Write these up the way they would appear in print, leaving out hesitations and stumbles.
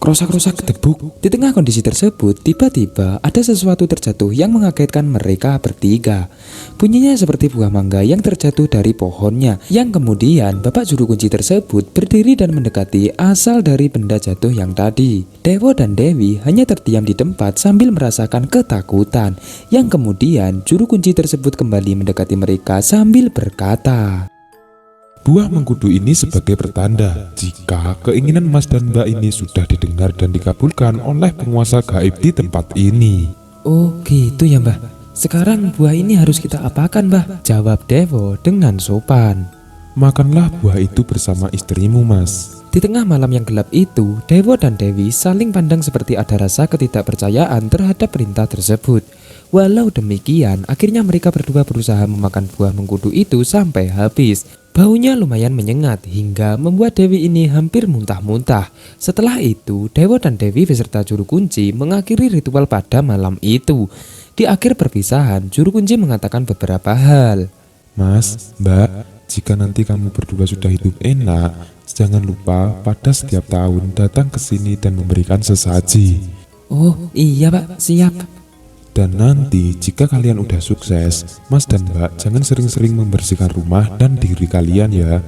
Krosak-krosak gedebuk. Di tengah kondisi tersebut, tiba-tiba ada sesuatu terjatuh yang mengagetkan mereka bertiga. Bunyinya seperti buah mangga yang terjatuh dari pohonnya, yang kemudian bapak juru kunci tersebut berdiri dan mendekati asal dari benda jatuh yang tadi. Dewo dan Dewi hanya terdiam di tempat sambil merasakan ketakutan, yang kemudian juru kunci tersebut kembali mendekati mereka sambil berkata, Buah mengkudu ini sebagai pertanda jika keinginan Mas dan Mbak ini sudah didengar dan dikabulkan oleh penguasa gaib di tempat ini. "Oh gitu ya Mbah. Sekarang buah ini harus kita apakan Mbah?" jawab Dewo dengan sopan. Makanlah buah itu bersama istrimu, Mas. Di tengah malam yang gelap itu, Dewo dan Dewi saling pandang seperti ada rasa ketidakpercayaan terhadap perintah tersebut. Walau demikian, akhirnya mereka berdua berusaha memakan buah mengkudu itu sampai habis. Baunya lumayan menyengat hingga membuat Dewi ini hampir muntah-muntah. Setelah itu, Dewo dan Dewi beserta juru kunci mengakhiri ritual pada malam itu. Di akhir perpisahan, juru kunci mengatakan beberapa hal. Mas, Mbak, jika nanti kamu berdua sudah hidup enak, jangan lupa pada setiap tahun datang ke sini dan memberikan sesaji. "Oh iya Pak, siap." Dan nanti jika kalian udah sukses, Mas dan Mbak jangan sering-sering membersihkan rumah dan diri kalian ya.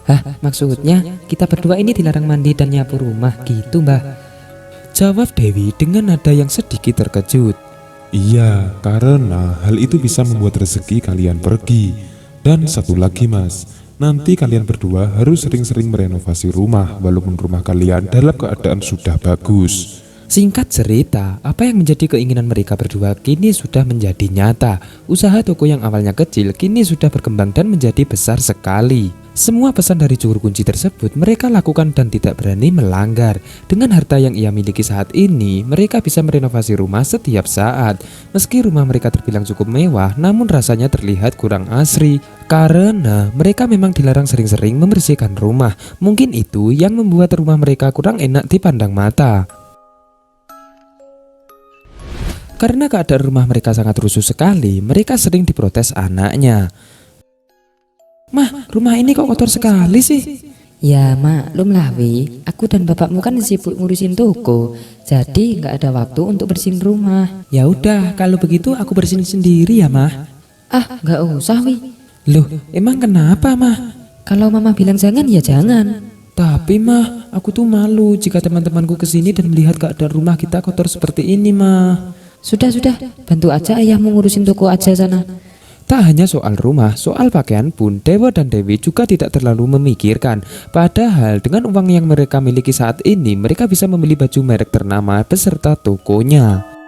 "Hah, maksudnya kita berdua ini dilarang mandi dan nyapu rumah gitu Mbah?" jawab Dewi dengan nada yang sedikit terkejut. Iya, karena hal itu bisa membuat rezeki kalian pergi. Dan satu lagi Mas, nanti kalian berdua harus sering-sering merenovasi rumah walaupun rumah kalian dalam keadaan sudah bagus. Singkat cerita, apa yang menjadi keinginan mereka berdua kini sudah menjadi nyata. Usaha toko yang awalnya kecil kini sudah berkembang dan menjadi besar sekali. Semua pesan dari juru kunci tersebut mereka lakukan dan tidak berani melanggar. Dengan harta yang ia miliki saat ini, mereka bisa merenovasi rumah setiap saat. Meski rumah mereka terbilang cukup mewah, namun rasanya terlihat kurang asri. Karena mereka memang dilarang sering-sering membersihkan rumah. Mungkin itu yang membuat rumah mereka kurang enak dipandang mata. Karena keadaan rumah mereka sangat rusuh sekali, mereka sering diprotes anaknya. "Mah, rumah ini kok kotor sekali sih?" Ya maklum lah Wi, aku dan bapakmu kan sibuk ngurusin toko, jadi nggak ada waktu untuk bersihin rumah. "Ya udah, kalau begitu aku bersihin sendiri ya Mah." Ah nggak usah Wi, "Loh, emang kenapa Mah?" kalau mama bilang jangan ya jangan. "Tapi Mah, aku tuh malu jika teman-temanku kesini dan melihat keadaan rumah kita kotor seperti ini Mah." Sudah, bantu aja ayahmu ngurusin toko aja sana. Tak hanya soal rumah, soal pakaian pun Dewa dan Dewi juga tidak terlalu memikirkan. Padahal dengan uang yang mereka miliki saat ini, mereka bisa membeli baju merek ternama beserta tokonya.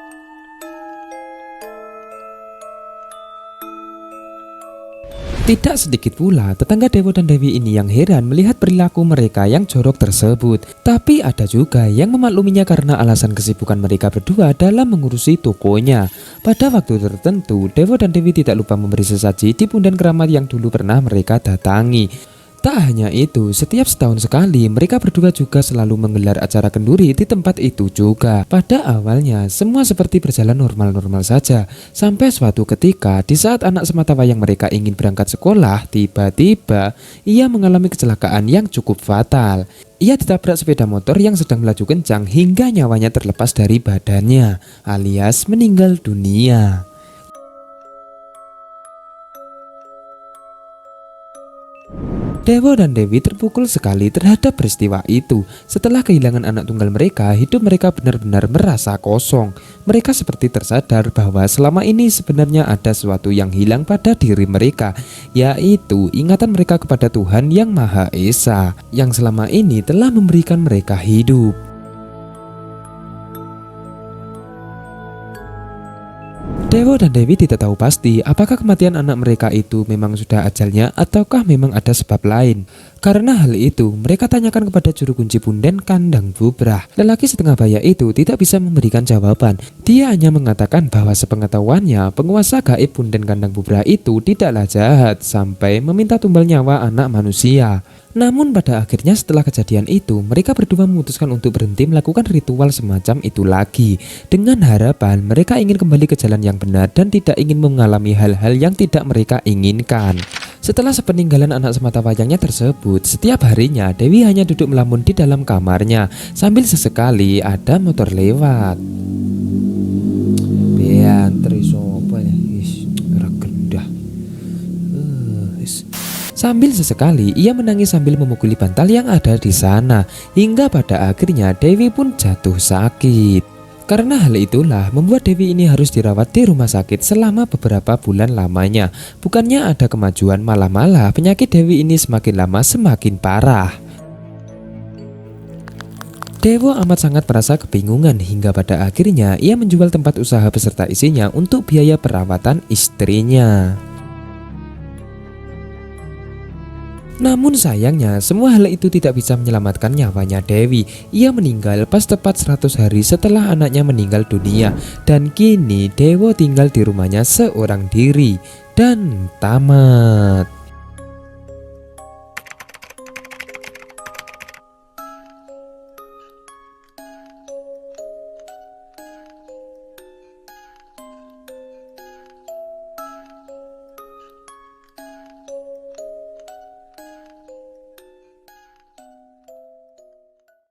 Tidak sedikit pula tetangga Dewo dan Dewi ini yang heran melihat perilaku mereka yang jorok tersebut. Tapi ada juga yang memakluminya karena alasan kesibukan mereka berdua dalam mengurusi tokonya. Pada waktu tertentu, Dewo dan Dewi tidak lupa memberi sesaji di punden keramat yang dulu pernah mereka datangi. Tak hanya itu, setiap setahun sekali mereka berdua juga selalu menggelar acara kenduri di tempat itu juga. Pada awalnya semua seperti berjalan normal-normal saja, sampai suatu ketika di saat anak sematawayang mereka ingin berangkat sekolah, tiba-tiba ia mengalami kecelakaan yang cukup fatal. Ia ditabrak sepeda motor yang sedang melaju kencang hingga nyawanya terlepas dari badannya, alias meninggal dunia. Dewo dan Dewi terpukul sekali terhadap peristiwa itu. Setelah kehilangan anak tunggal mereka, hidup mereka benar-benar merasa kosong. Mereka seperti tersadar bahwa selama ini sebenarnya ada sesuatu yang hilang pada diri mereka, yaitu ingatan mereka kepada Tuhan Yang Maha Esa, yang selama ini telah memberikan mereka hidup. Dewo dan Dewi tidak tahu pasti apakah kematian anak mereka itu memang sudah ajalnya ataukah memang ada sebab lain. Karena hal itu, mereka tanyakan kepada juru kunci punden kandang bubrah. Lelaki setengah baya itu tidak bisa memberikan jawaban. Dia hanya mengatakan bahwa sepengetahuannya, penguasa gaib punden kandang bubrah itu tidaklah jahat sampai meminta tumbal nyawa anak manusia. Namun pada akhirnya setelah kejadian itu, mereka berdua memutuskan untuk berhenti melakukan ritual semacam itu lagi. Dengan harapan mereka ingin kembali ke jalan yang benar dan tidak ingin mengalami hal-hal yang tidak mereka inginkan. Setelah sepeninggalan anak sematawayangnya tersebut, setiap harinya Dewi hanya duduk melamun di dalam kamarnya sambil sesekali ada motor lewat. Sambil sesekali ia menangis sambil memukuli bantal yang ada di sana, hingga pada akhirnya Dewi pun jatuh sakit. Karena hal itulah membuat Dewi ini harus dirawat di rumah sakit selama beberapa bulan lamanya. Bukannya ada kemajuan, malah penyakit Dewi ini semakin lama semakin parah. Dewo amat sangat merasa kebingungan hingga pada akhirnya ia menjual tempat usaha beserta isinya untuk biaya perawatan istrinya. Namun sayangnya semua hal itu tidak bisa menyelamatkan nyawanya Dewi. Ia meninggal pas tepat 100 hari setelah anaknya meninggal dunia. Dan kini Dewo tinggal di rumahnya seorang diri. Dan tamat.